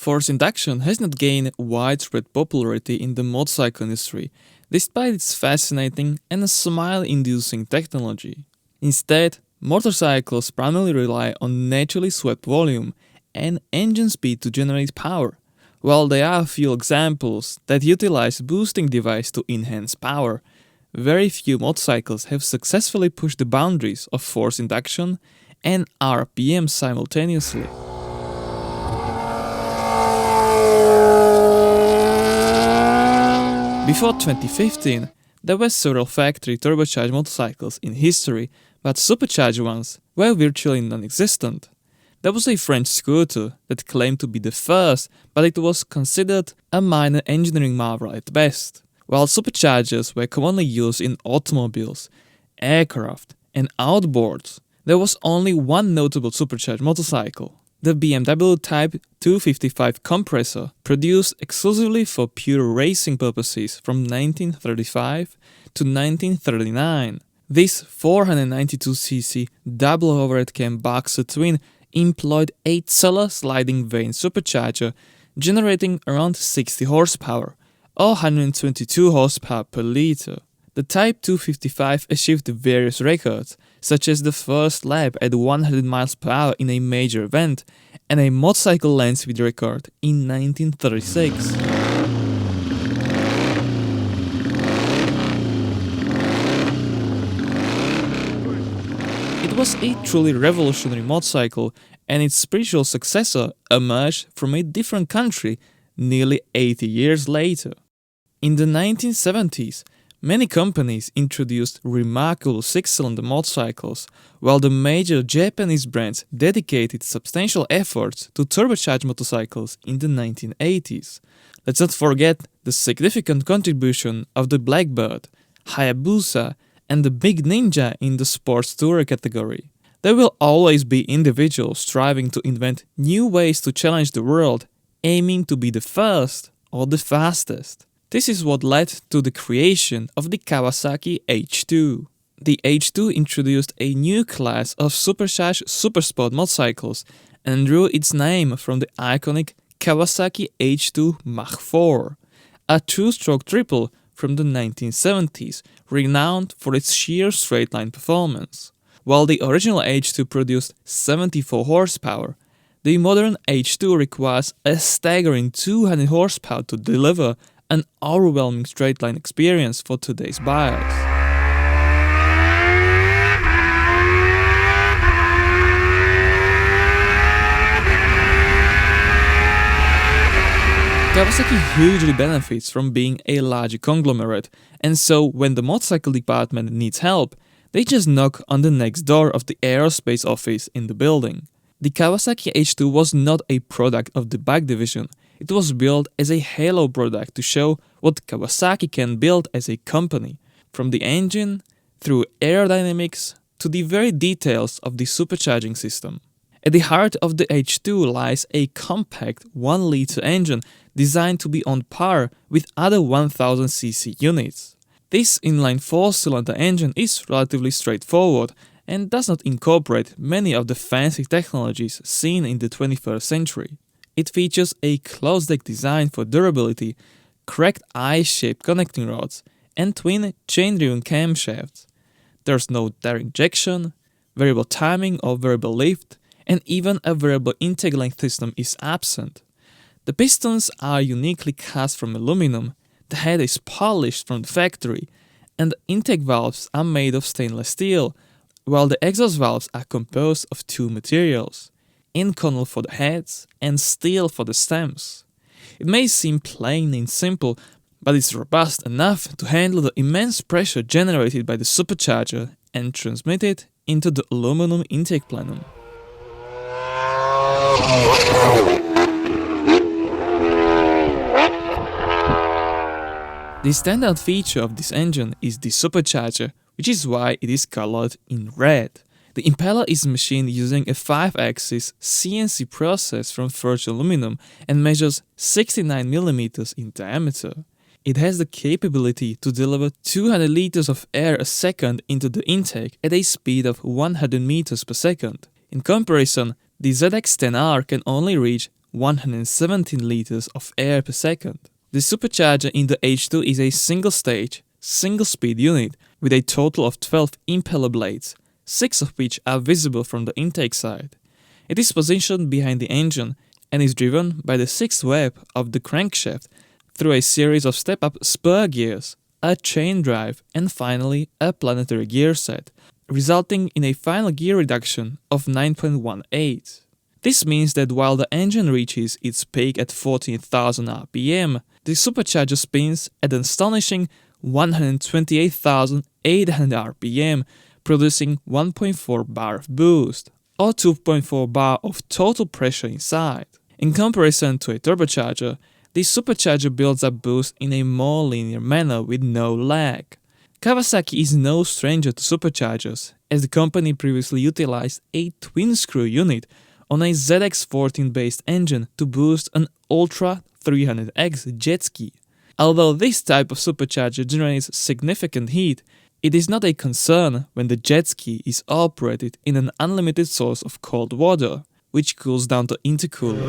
Force induction has not gained widespread popularity in the motorcycle industry, despite its fascinating and smile-inducing technology. Instead, motorcycles primarily rely on naturally swept volume and engine speed to generate power. While there are a few examples that utilize boosting device to enhance power, very few motorcycles have successfully pushed the boundaries of force induction and RPM simultaneously. Before 2015, there were several factory turbocharged motorcycles in history, but supercharged ones were virtually non-existent. There was a French scooter that claimed to be the first, but it was considered a minor engineering marvel at best. While superchargers were commonly used in automobiles, aircraft, and outboards, there was only one notable supercharged motorcycle, the BMW Type 255 Kompressor, produced exclusively for pure racing purposes from 1935 to 1939. This 492cc double overhead cam boxer twin employed a 8-cylinder sliding vane supercharger generating around 60 horsepower or 122 horsepower per liter. The Type 255 achieved various records, such as the first lap at 100 miles per hour in a major event and a motorcycle land speed record in 1936. It was a truly revolutionary motorcycle, and its spiritual successor emerged from a different country nearly 80 years later. In the 1970s, many companies introduced remarkable 6-cylinder motorcycles, while the major Japanese brands dedicated substantial efforts to turbocharged motorcycles in the 1980s. Let's not forget the significant contribution of the Blackbird, Hayabusa, and the Big Ninja in the sports tourer category. There will always be individuals striving to invent new ways to challenge the world, aiming to be the first or the fastest. This is what led to the creation of the Kawasaki H2. The H2 introduced a new class of supercharged supersport motorcycles and drew its name from the iconic Kawasaki H2 Mach 4, a two-stroke triple from the 1970s, renowned for its sheer straight-line performance. While the original H2 produced 74 horsepower, the modern H2 requires a staggering 200 horsepower to deliver an overwhelming straight-line experience for today's buyers. Kawasaki hugely benefits from being a large conglomerate, and so when the motorcycle department needs help, they just knock on the next door of the aerospace office in the building. The Kawasaki H2 was not a product of the bike division. It was built as a halo product to show what Kawasaki can build as a company, from the engine, through aerodynamics, to the very details of the supercharging system. At the heart of the H2 lies a compact 1-liter engine designed to be on par with other 1000cc units. This inline 4-cylinder engine is relatively straightforward and does not incorporate many of the fancy technologies seen in the 21st century. It features a closed-deck design for durability, correct eye-shaped connecting rods, and twin chain-driven camshafts. There's no direct injection, variable timing or variable lift, and even a variable intake length system is absent. The pistons are uniquely cast from aluminum, the head is polished from the factory, and the intake valves are made of stainless steel, while the exhaust valves are composed of two materials, Inconel for the heads and steel for the stems. It may seem plain and simple, but it's robust enough to handle the immense pressure generated by the supercharger and transmit it into the aluminum intake plenum. The standout feature of this engine is the supercharger, which is why it is colored in red. The impeller is machined using a 5-axis CNC process from forged aluminum and measures 69mm in diameter. It has the capability to deliver 200 liters of air a second into the intake at a speed of 100 meters per second. In comparison, the ZX-10R can only reach 117 liters of air per second. The supercharger in the H2 is a single-stage, single-speed unit with a total of 12 impeller blades, 6 of which are visible from the intake side. It is positioned behind the engine and is driven by the 6th web of the crankshaft through a series of step-up spur gears, a chain drive, and finally a planetary gear set, resulting in a final gear reduction of 9.18. This means that while the engine reaches its peak at 14,000 rpm, the supercharger spins at an astonishing 128,800 rpm, producing 1.4 bar of boost, or 2.4 bar of total pressure inside. In comparison to a turbocharger, this supercharger builds up boost in a more linear manner with no lag. Kawasaki is no stranger to superchargers, as the company previously utilized a twin-screw unit on a ZX14 based engine to boost an Ultra 300X jet ski. Although this type of supercharger generates significant heat, it is not a concern when the jet ski is operated in an unlimited source of cold water, which cools down the intercooler.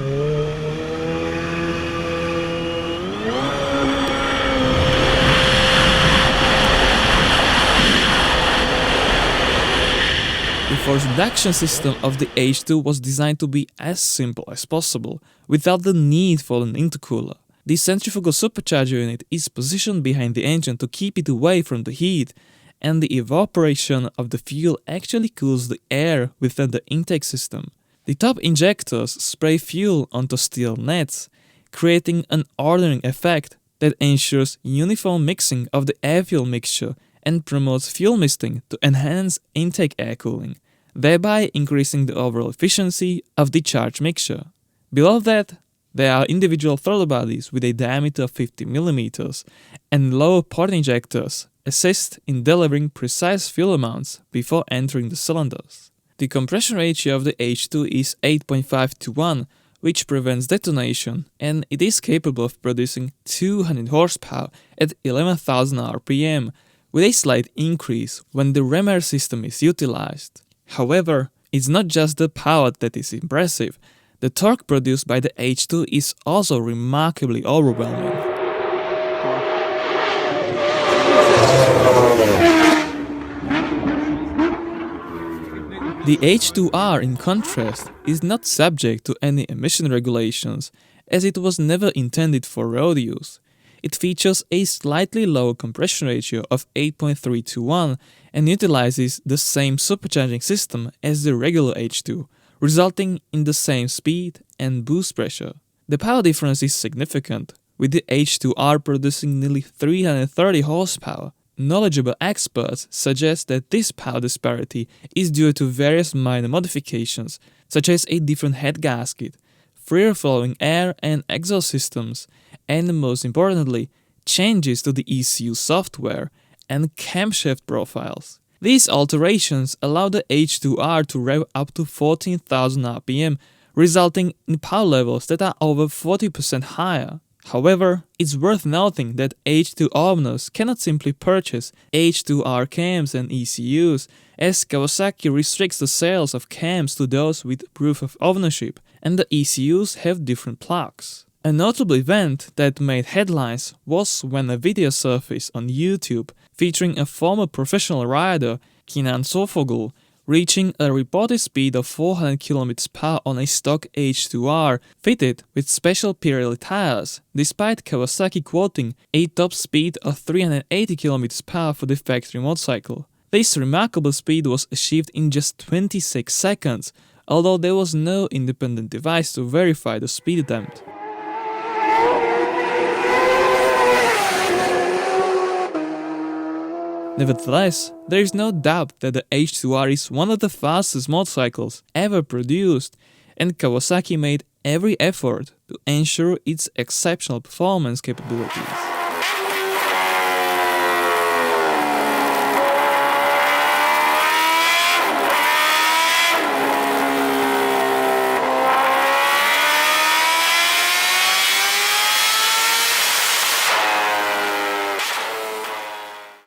The force reduction system of the H2 was designed to be as simple as possible, without the need for an intercooler. The centrifugal supercharger unit is positioned behind the engine to keep it away from the heat, and the evaporation of the fuel actually cools the air within the intake system. The top injectors spray fuel onto steel nets, creating an ordering effect that ensures uniform mixing of the air-fuel mixture and promotes fuel misting to enhance intake air cooling, thereby increasing the overall efficiency of the charge mixture. Below that, there are individual throttle bodies with a diameter of 50 mm, and lower port injectors assist in delivering precise fuel amounts before entering the cylinders. The compression ratio of the H2 is 8.5:1, which prevents detonation, and it is capable of producing 200 horsepower at 11,000 rpm, with a slight increase when the RAMSEY system is utilized. However, it's not just the power that is impressive. The torque produced by the H2 is also remarkably overwhelming. The H2R, in contrast, is not subject to any emission regulations, as it was never intended for road use. It features a slightly lower compression ratio of 8.3:1 and utilizes the same supercharging system as the regular H2, resulting in the same speed and boost pressure. The power difference is significant, with the H2R producing nearly 330 horsepower. Knowledgeable experts suggest that this power disparity is due to various minor modifications, such as a different head gasket, freer flowing air and exhaust systems, and most importantly, changes to the ECU software and camshaft profiles. These alterations allow the H2R to rev up to 14,000 rpm, resulting in power levels that are over 40% higher. However, it's worth noting that H2 owners cannot simply purchase H2R cams and ECUs, as Kawasaki restricts the sales of cams to those with proof of ownership, and the ECUs have different plugs. A notable event that made headlines was when a video surfaced on YouTube featuring a former professional rider, Kenan Sofoglu, reaching a reported speed of 400 km/h on a stock H2R fitted with special Pirelli tires, despite Kawasaki quoting a top speed of 380 km/h for the factory motorcycle. This remarkable speed was achieved in just 26 seconds, although there was no independent device to verify the speed attempt. Nevertheless, there is no doubt that the H2R is one of the fastest motorcycles ever produced, and Kawasaki made every effort to ensure its exceptional performance capabilities.